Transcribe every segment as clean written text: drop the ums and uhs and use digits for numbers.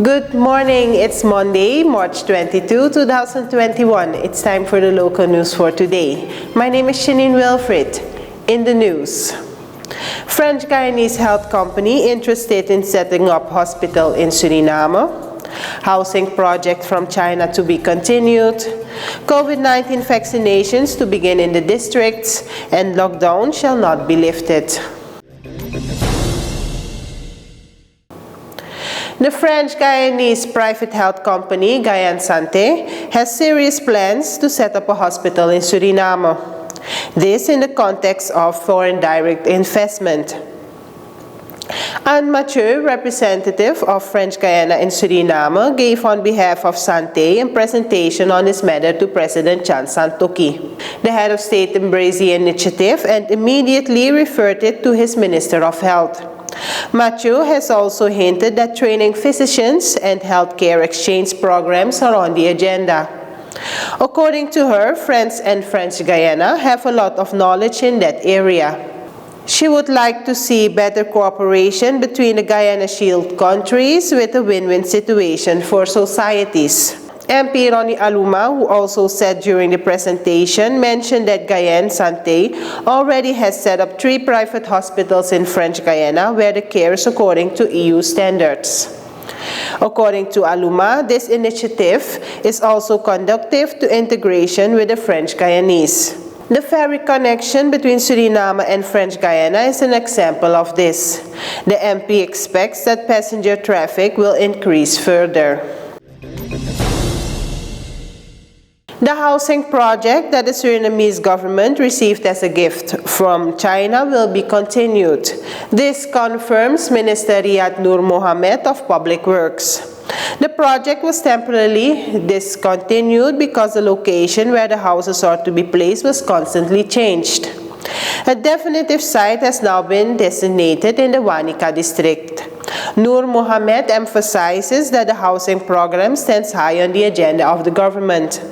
Good morning. It's Monday, March 22, 2021. It's time for the local news for today. My name is Shanine Wilfrid. In the news, French Guyanese health company interested in setting up hospital in Suriname. Housing project from China to be continued. COVID-19 vaccinations to begin in the districts, and lockdown shall not be lifted. The French Guyanese private health company, Guyanese, has serious plans to set up a hospital in Suriname. This in the context of foreign direct investment. Anne Mathieu, representative of French Guyana in Suriname, gave on behalf of Santé a presentation on this matter to President Chan Santoki. The head of state embraced the initiative and immediately referred it to his Minister of Health. Mathieu has also hinted that training physicians and healthcare exchange programs are on the agenda. According to her, France and French Guyana have a lot of knowledge in that area. She would like to see better cooperation between the Guyana Shield countries with a win-win situation for societies. MP Ronnie Aluma, who also said during the presentation, mentioned that Guyane Santé already has set up 3 private hospitals in French Guyana where the care is according to EU standards. According to Aluma, this initiative is also conducive to integration with the French Guyanese. The ferry connection between Suriname and French Guyana is an example of this. The MP expects that passenger traffic will increase further. The housing project that the Surinamese government received as a gift from China will be continued. This confirms Minister Riyad Nur Mohammed of Public Works. The project was temporarily discontinued because the location where the houses are to be placed was constantly changed. A definitive site has now been designated in the Wanica district. Nur Mohammed emphasizes that the housing program stands high on the agenda of the government.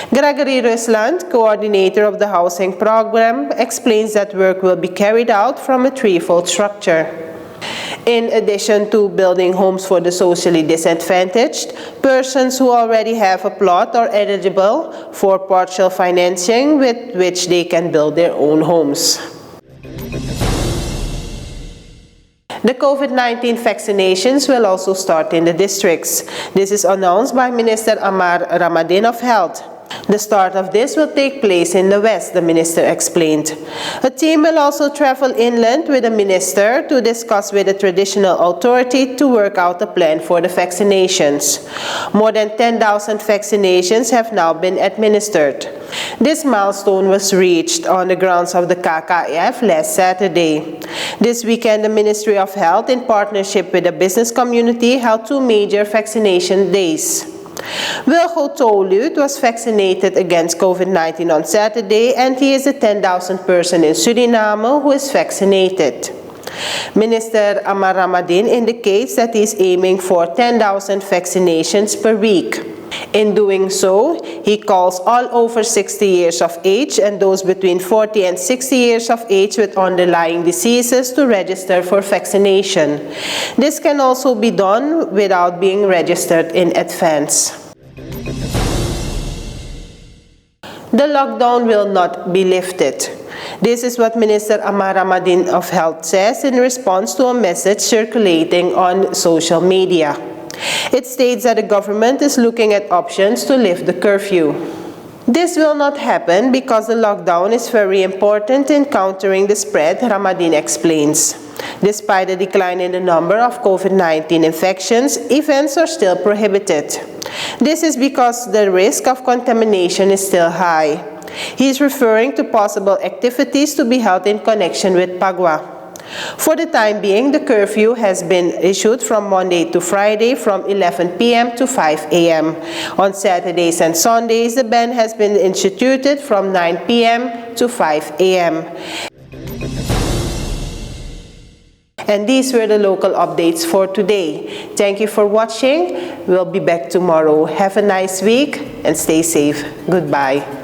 Gregory Rusland, coordinator of the housing program, explains that work will be carried out from a threefold structure. In addition to building homes for the socially disadvantaged, persons who already have a plot are eligible for partial financing with which they can build their own homes. The COVID-19 vaccinations will also start in the districts. This is announced by Minister Amar Ramadan of Health. The start of this will take place in the West, the minister explained. A team will also travel inland with the minister to discuss with the traditional authority to work out a plan for the vaccinations. More than 10,000 vaccinations have now been administered. This milestone was reached on the grounds of the KKF last Saturday. This weekend, the Ministry of Health, in partnership with the business community, held 2 major vaccination days. Wilgo Toluut was vaccinated against COVID-19 on Saturday, and he is the 10,000th person in Suriname who is vaccinated. Minister Amar Ramadan indicates that he is aiming for 10,000 vaccinations per week. In doing so, he calls all over 60 years of age and those between 40 and 60 years of age with underlying diseases to register for vaccination. This can also be done without being registered in advance. The lockdown will not be lifted. This is what Minister Amar Ramadan of Health says in response to a message circulating on social media. It states that the government is looking at options to lift the curfew. This will not happen because the lockdown is very important in countering the spread, Ramadan explains. Despite the decline in the number of COVID-19 infections, events are still prohibited. This is because the risk of contamination is still high. He is referring to possible activities to be held in connection with Pagwa. For the time being, the curfew has been issued from Monday to Friday from 11 p.m. to 5 a.m. On Saturdays and Sundays, the ban has been instituted from 9 p.m. to 5 a.m. And these were the local updates for today. Thank you for watching. We'll be back tomorrow. Have a nice week and stay safe. Goodbye.